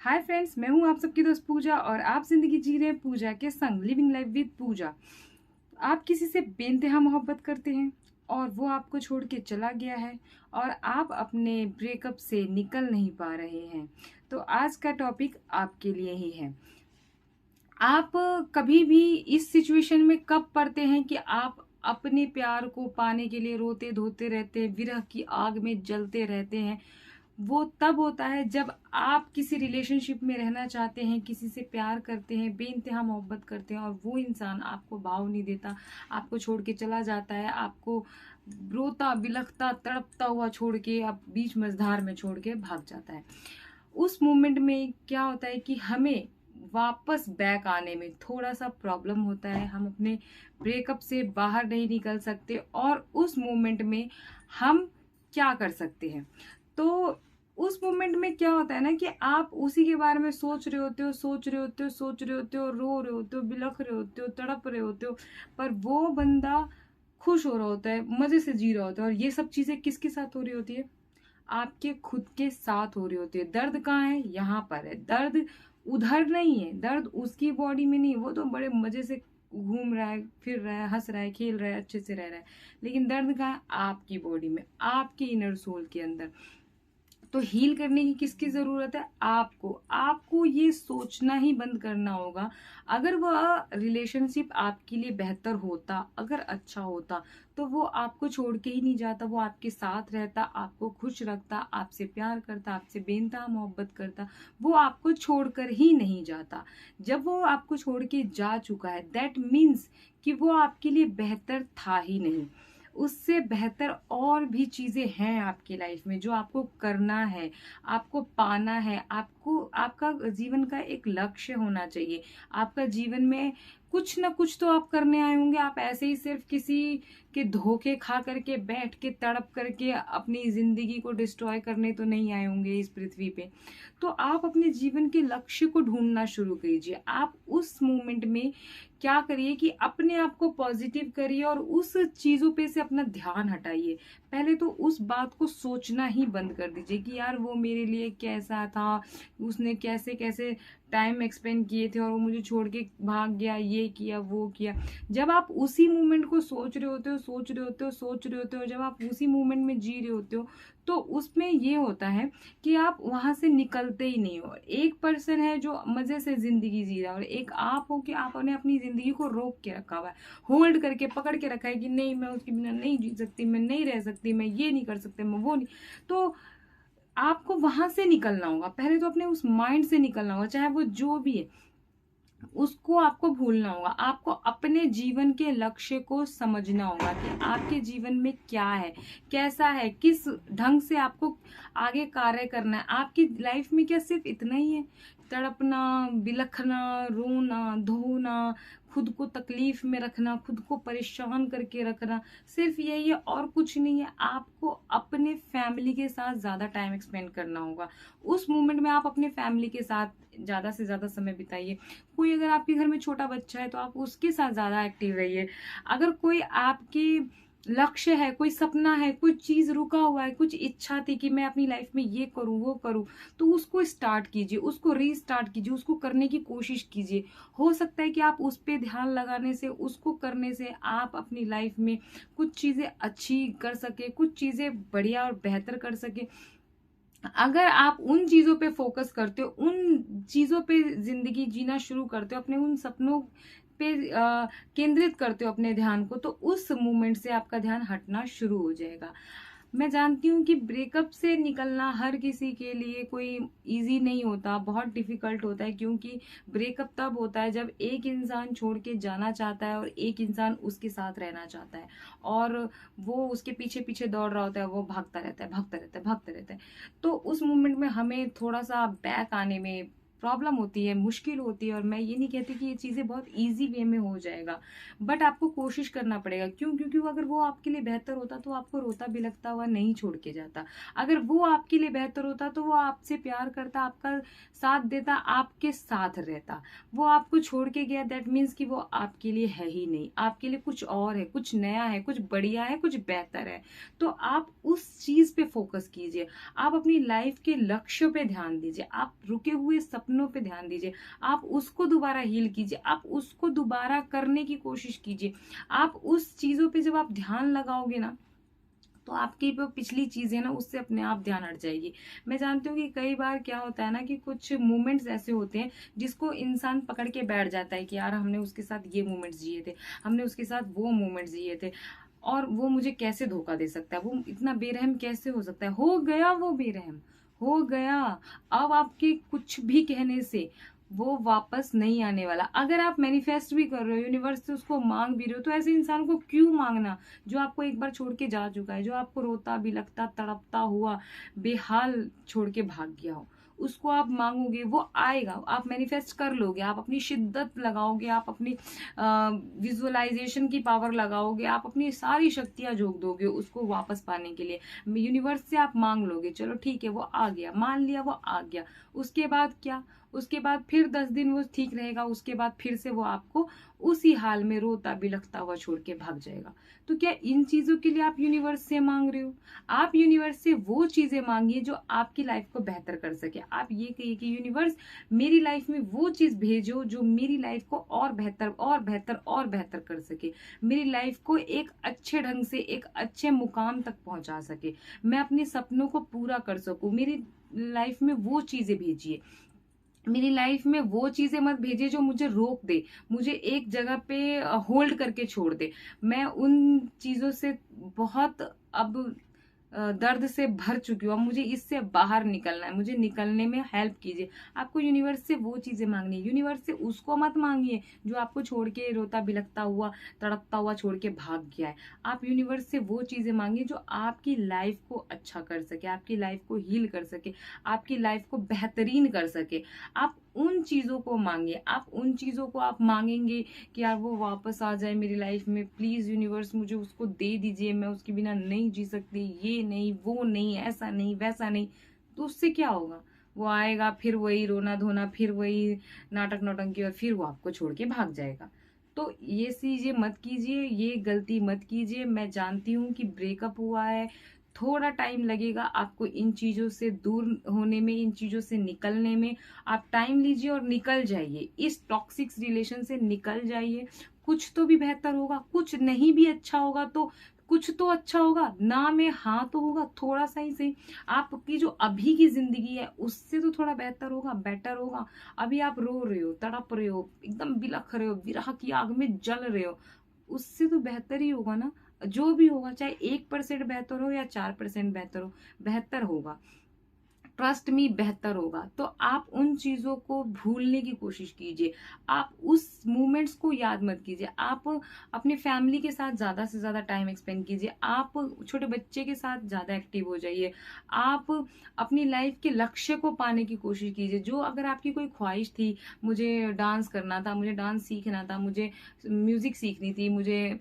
Hi friends, मैं हूं आप सबकी दोस्त पूजा और आप जिंदगी जी रहे हैं पूजा के संग, लिविंग लाइफ विद पूजा। आप किसी से बेइंतहा मोहब्बत करते हैं और वो आपको छोड़ के चला गया है और आप अपने ब्रेकअप से निकल नहीं पा रहे हैं, तो आज का टॉपिक आपके लिए ही है। आप कभी भी इस सिचुएशन में कब पड़ते हैं कि आप अपने प्यार को पाने के लिए रोते धोते रहते हैं, विरह की आग में जलते रहते हैं। वो तब होता है जब आप किसी रिलेशनशिप में रहना चाहते हैं, किसी से प्यार करते हैं, बेइंतहा मोहब्बत करते हैं और वो इंसान आपको भाव नहीं देता, आपको छोड़ के चला जाता है, आपको रोता बिलखता तड़पता हुआ छोड़ के, आप बीच मझधार में छोड़ के भाग जाता है। उस मोमेंट में क्या होता है कि हमें वापस बैक आने में थोड़ा सा प्रॉब्लम होता है, हम अपने ब्रेकअप से बाहर नहीं निकल सकते और उस मोमेंट में हम क्या कर सकते हैं। तो उस मोमेंट में क्या होता है ना कि आप उसी के बारे में सोच रहे होते हो, सोच रहे होते हो, सोच रहे होते हो, रो रहे होते हो, बिलख रहे होते हो, तड़प रहे होते हो, पर वो बंदा खुश हो रहा होता है, मजे से जी रहा होता है। और ये सब चीजें किसके साथ हो रही होती है? आपके खुद के साथ हो रही होती है। दर्द कहाँ है? यहाँ पर है दर्द, उधर नहीं है। दर्द उसकी बॉडी में नहीं है, वो तो बड़े मजे से घूम रहा है, फिर रहा है, हंस रहा है, खेल रहा है, अच्छे से रह रहा है। लेकिन दर्द कहाँ है? आपकी बॉडी में, आपके इनर सोल के अंदर। तो हील करने की किसकी जरूरत है? आपको। आपको ये सोचना ही बंद करना होगा। अगर वह रिलेशनशिप आपके लिए बेहतर होता, अगर अच्छा होता, तो वो आपको छोड़ के ही नहीं जाता, वो आपके साथ रहता, आपको खुश रखता, आपसे प्यार करता, आपसे बेइंतहा मोहब्बत करता। वो आपको छोड़कर ही नहीं जाता। जब वो आपको छोड़ के जा चुका है, दैट मीन्स कि वो आपके लिए बेहतर था ही नहीं। उससे बेहतर और भी चीजें हैं आपकी लाइफ में जो आपको करना है, आपको पाना है। आपको, आपका जीवन का एक लक्ष्य होना चाहिए। आपका जीवन में कुछ ना कुछ तो आप करने आए होंगे। आप ऐसे ही सिर्फ किसी के धोखे खा करके, बैठ के तड़प करके अपनी जिंदगी को डिस्ट्रॉय करने तो नहीं आए होंगे इस पृथ्वी पे। तो आप अपने जीवन के लक्ष्य को ढूंढना शुरू कीजिए। आप उस मोमेंट में क्या करिए कि अपने आप को पॉजिटिव करिए और उस चीजों पे से अपना ध्यान हटाइए। पहले तो उस बात को सोचना ही बंद कर दीजिए कि यार वो मेरे लिए कैसा था, उसने कैसे कैसे टाइम एक्सपेंड किए थे और वो मुझे छोड़ के भाग गया, ये किया वो किया। जब आप उसी मोमेंट को सोच रहे होते हो, सोच रहे होते हो, सोच रहे होते हो, जब आप उसी मोमेंट में जी रहे होते हो, तो उसमें ये होता है कि आप वहां से निकलते ही नहीं हो। एक पर्सन है जो मजे से जिंदगी जी रहा है और एक आप हो कि आपने अपनी जिंदगी को रोक के रखा हुआ है, होल्ड करके पकड़ के रखा है कि नहीं, मैं उसके बिना नहीं जी सकती, मैं नहीं रह सकती, मैं ये नहीं कर सकती, मैं वो नहीं। तो आपको वहां से निकलना होगा। पहले तो अपने उस माइंड से निकलना होगा, चाहे वो जो भी है, उसको आपको भूलना होगा। आपको अपने जीवन के लक्ष्य को समझना होगा कि आपके जीवन में क्या है, कैसा है, किस ढंग से आपको आगे कार्य करना है। आपकी लाइफ में क्या सिर्फ इतना ही है? तड़पना, बिलखना, रोना धोना, खुद को तकलीफ में रखना, खुद को परेशान करके रखना, सिर्फ यही है और कुछ नहीं है। आपको अपने फैमिली के साथ ज्यादा टाइम स्पेंड करना होगा। उस मोमेंट में आप अपने फैमिली के साथ ज्यादा से ज्यादा समय बिताइए। कोई अगर आपके घर में छोटा बच्चा है तो आप उसके साथ ज्यादा एक्टिव रहिए। अगर कोई आपके लक्ष्य है, कोई सपना है, कोई चीज रुका हुआ है, कुछ इच्छा थी कि मैं अपनी लाइफ में ये करूं वो करूं, तो उसको स्टार्ट कीजिए, उसको रीस्टार्ट कीजिए, उसको करने की कोशिश कीजिए। हो सकता है कि आप उस पे ध्यान लगाने से, उसको करने से आप अपनी लाइफ में कुछ चीजें अच्छी कर सके, कुछ चीजें बढ़िया और बेहतर कर सके। अगर आप उन चीजों पे फोकस करते हो, उन चीजों पे जिंदगी जीना शुरू करते हो, अपने उन सपनों पे केंद्रित करते हो अपने ध्यान को, तो उस मोमेंट से आपका ध्यान हटना शुरू हो जाएगा। मैं जानती हूँ कि ब्रेकअप से निकलना हर किसी के लिए कोई इजी नहीं होता, बहुत डिफिकल्ट होता है, क्योंकि ब्रेकअप तब होता है जब एक इंसान छोड़ के जाना चाहता है और एक इंसान उसके साथ रहना चाहता है और वो उसके पीछे पीछे दौड़ रहा होता है, वो भागता रहता है, भागता रहता है, भागता रहता है। तो उस मोमेंट में हमें थोड़ा सा बैक आने में प्रॉब्लम होती है, मुश्किल होती है, और मैं ये नहीं कहती कि ये चीज़ें बहुत ईज़ी वे में हो जाएगा, बट आपको कोशिश करना पड़ेगा। क्यों? क्योंकि वो अगर वो आपके लिए बेहतर होता तो आपको रोता बिलखता हुआ नहीं छोड़ के जाता। अगर वो आपके लिए बेहतर होता तो वो आपसे प्यार करता, आपका साथ देता, आपके साथ रहता। वो आपको छोड़ के गया, दैट मीन्स कि वो आपके लिए है ही नहीं, आपके लिए कुछ और है, कुछ नया है, कुछ बढ़िया है, कुछ बेहतर है। तो आप उस चीज़ पे फोकस कीजिए, आप अपनी लाइफ के लक्ष्य पे ध्यान दीजिए, आप रुके हुए सपनों पे ध्यान दीजिए, आप उसको दोबारा हील कीजिए, आप उसको दोबारा करने की कोशिश कीजिए। आप उस चीज़ों पे जब आप ध्यान लगाओगे ना, तो आपकी जो पिछली चीज़ें ना उससे अपने आप ध्यान हट जाएगी। मैं जानती हूँ कि कई बार क्या होता है ना कि कुछ मोमेंट्स ऐसे होते हैं जिसको इंसान पकड़ के बैठ जाता है कि यार हमने उसके साथ ये मोमेंट्स जिए थे, हमने उसके साथ वो मोमेंट्स जिए थे, और वो मुझे कैसे धोखा दे सकता है, वो इतना बेरहम कैसे हो सकता है। हो गया वो बेरहम, हो गया। अब आपके कुछ भी कहने से वो वापस नहीं आने वाला। अगर आप मैनिफेस्ट भी कर रहे हो, यूनिवर्स से उसको मांग भी रहे हो, तो ऐसे इंसान को क्यों मांगना जो आपको एक बार छोड़ के जा चुका है, जो आपको रोता बिलखता तड़पता हुआ बेहाल छोड़ के भाग गया हो। उसको आप मांगोगे, वो आएगा, आप मैनिफेस्ट कर लोगे, आप अपनी शिद्दत लगाओगे, आप अपनी विजुअलाइजेशन की पावर लगाओगे, आप अपनी सारी शक्तियां झोंक दोगे उसको वापस पाने के लिए। यूनिवर्स से आप मांग लोगे, चलो ठीक है वो आ गया, मान लिया वो आ गया। उसके बाद क्या? उसके बाद फिर 10 दिन वो ठीक रहेगा, उसके बाद फिर से वो आपको उसी हाल में रोता बिलखता हुआ छोड़ के भाग जाएगा। तो क्या इन चीजों के लिए आप यूनिवर्स से मांग रहे हो? आप यूनिवर्स से वो चीजें मांगिए जो आपकी लाइफ को बेहतर कर सके। आप ये कहिए कि यूनिवर्स मेरी लाइफ में वो चीज भेजो जो मेरी लाइफ को और बेहतर और बेहतर और बेहतर कर सके, मेरी लाइफ को एक अच्छे ढंग से एक अच्छे मुकाम तक पहुंचा सके, मैं अपने सपनों को पूरा कर सकूं। मेरी लाइफ में वो चीजें भेजिए, मेरी लाइफ में वो चीजें मत भेजिए जो मुझे रोक दे, मुझे एक जगह पे होल्ड करके छोड़ दे। मैं उन चीजों से बहुत अब दर्द से भर चुकी हूँ। अब मुझे इससे बाहर निकलना है, मुझे निकलने में हेल्प कीजिए। आपको यूनिवर्स से वो चीजें मांगनी है, यूनिवर्स से उसको मत मांगिए जो आपको छोड़ के रोता बिलखता हुआ तड़पता हुआ छोड़ के भाग गया है। आप यूनिवर्स से वो चीजें मांगिए जो आपकी लाइफ को अच्छा कर सके, आपकी लाइफ को हील कर सके, आपकी लाइफ को बेहतरीन कर सके। आप उन चीजों को मांगिए, आप उन चीजों को आप मांगेंगे कि यार वो वापस आ जाए मेरी लाइफ में, प्लीज यूनिवर्स मुझे उसको दे दीजिए, मैं उसके बिना नहीं जी सकती, ये नहीं वो नहीं, ऐसा नहीं वैसा नहीं। तो उससे क्या होगा? वो आएगा, फिर वही रोना धोना, फिर वही नाटक नौटंकी, और फिर वो आपको छोड़ के भाग जाएगा। तो ये चीजें मत कीजिए, ये गलती मत कीजिए। मैं जानती हूँ कि ब्रेकअप हुआ है, थोड़ा टाइम लगेगा आपको इन चीजों से दूर होने में, इन चीजों से निकलने में। आप टाइम लीजिए और निकल जाइए, इस टॉक्सिक रिलेशन से निकल जाइए। कुछ तो भी बेहतर होगा, कुछ नहीं भी अच्छा होगा तो कुछ तो अच्छा होगा ना, में हाँ तो होगा, थोड़ा सा ही सही। आपकी जो अभी की जिंदगी है उससे तो थोड़ा बेहतर होगा, बेटर होगा। अभी आप रो रहे हो, तड़प रहे हो, एकदम बिलख रहे हो, विरह की आग में जल रहे हो, उससे तो बेहतर ही होगा ना। जो भी होगा, चाहे 1% बेहतर हो या 4% बेहतर हो, बेहतर होगा। ट्रस्ट में बेहतर होगा। तो आप उन चीजों को भूलने की कोशिश कीजिए, आप उस मोमेंट्स को याद मत कीजिए। आप अपने फैमिली के साथ ज्यादा से ज्यादा टाइम एक्सपेंड कीजिए, आप छोटे बच्चे के साथ ज्यादा एक्टिव हो जाइए। आप अपनी लाइफ के लक्ष्य को पाने की कोशिश कीजिए। जो अगर आपकी कोई ख्वाहिश थी, मुझे डांस करना था, मुझे डांस सीखना था, मुझे म्यूजिक सीखनी थी, मुझे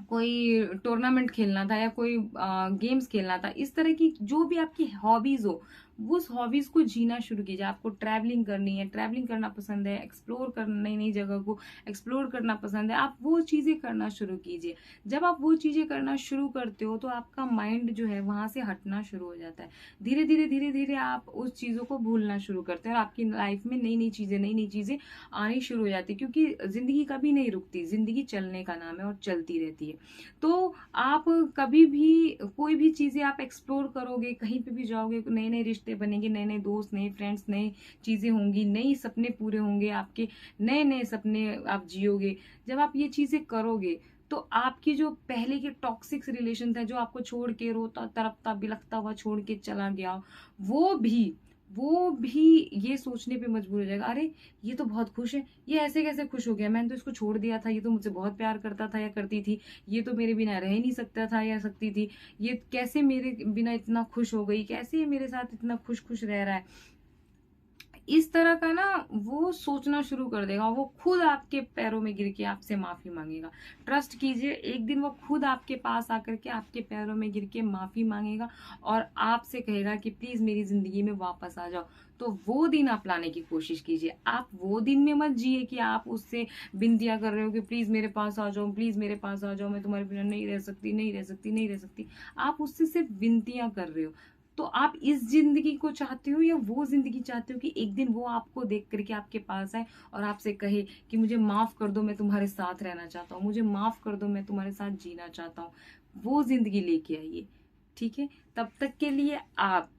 कोई टूर्नामेंट खेलना था, या कोई गेम्स खेलना था, इस तरह की जो भी आपकी हॉबीज हो, उस हॉबीज को जीना शुरू कीजिए। आपको ट्रैवलिंग करनी है, ट्रैवलिंग करना पसंद है, एक्सप्लोर करना, नई नई जगह को एक्सप्लोर करना पसंद है, आप वो चीजें करना शुरू कीजिए। जब आप वो चीजें करना शुरू करते हो तो आपका माइंड जो है वहां से हटना शुरू हो जाता है। धीरे धीरे धीरे धीरे आप उस चीजों को भूलना शुरू करते हैं, और आपकी लाइफ में नई नई चीजें आनी शुरू हो जाती है। क्योंकि जिंदगी कभी नहीं रुकती, जिंदगी चलने का नाम है और चलती रहती है। तो आप कभी भी कोई भी चीजें आप एक्सप्लोर करोगे, कहीं पे भी जाओगे, नए नए रिश्ते बनेंगे, नए नए दोस्त, नए फ्रेंड्स, नई चीजें होंगी, नई सपने पूरे होंगे आपके, नए नए सपने आप जियोगे। जब आप ये चीजें करोगे तो आपकी जो पहले के टॉक्सिक रिलेशन था, जो आपको छोड़ के रोता तड़पता बिलखता हुआ छोड़ के चला गया, वो भी ये सोचने पे मजबूर हो जाएगा, अरे ये तो बहुत खुश है, ये ऐसे कैसे खुश हो गया, मैंने तो इसको छोड़ दिया था, ये तो मुझसे बहुत प्यार करता था या करती थी, ये तो मेरे बिना रह ही नहीं सकता था या सकती थी, ये कैसे मेरे बिना इतना खुश हो गई, कैसे ये मेरे साथ इतना खुश खुश रह रहा है। इस तरह का ना वो सोचना शुरू कर देगा, वो खुद आपके पैरों में गिर के आपसे माफी मांगेगा। ट्रस्ट कीजिए, एक दिन वो खुद आपके पास आकर के आपके पैरों में गिर के माफी मांगेगा और आपसे कहेगा कि प्लीज मेरी जिंदगी में वापस आ जाओ। तो वो दिन आप लाने की कोशिश कीजिए। आप वो दिन में मत जिए कि आप उससे विनतियां कर रहे हो कि प्लीज मेरे पास आ जाओ, प्लीज मेरे पास आ जाओ, मैं तुम्हारे बिना नहीं रह सकती, नहीं रह सकती, नहीं रह सकती। आप उससे सिर्फ विनतियां कर रहे हो। तो आप इस जिंदगी को चाहते हो या वो जिंदगी चाहते हो कि एक दिन वो आपको देख करके आपके पास आए और आपसे कहे कि मुझे माफ कर दो, मैं तुम्हारे साथ रहना चाहता हूँ, मुझे माफ कर दो, मैं तुम्हारे साथ जीना चाहता हूँ। वो जिंदगी लेके आइए। ठीक है, तब तक के लिए आप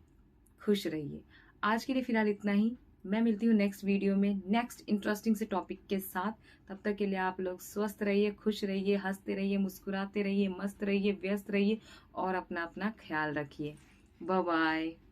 खुश रहिए। आज के लिए फिलहाल इतना ही। मैं मिलती हूँ नेक्स्ट वीडियो में नेक्स्ट इंटरेस्टिंग से टॉपिक के साथ। तब तक के लिए आप लोग स्वस्थ रहिए, खुश रहिए, हंसते रहिए, मुस्कुराते रहिए, मस्त रहिए, व्यस्त रहिए और अपना अपना ख्याल रखिए। Bye bye.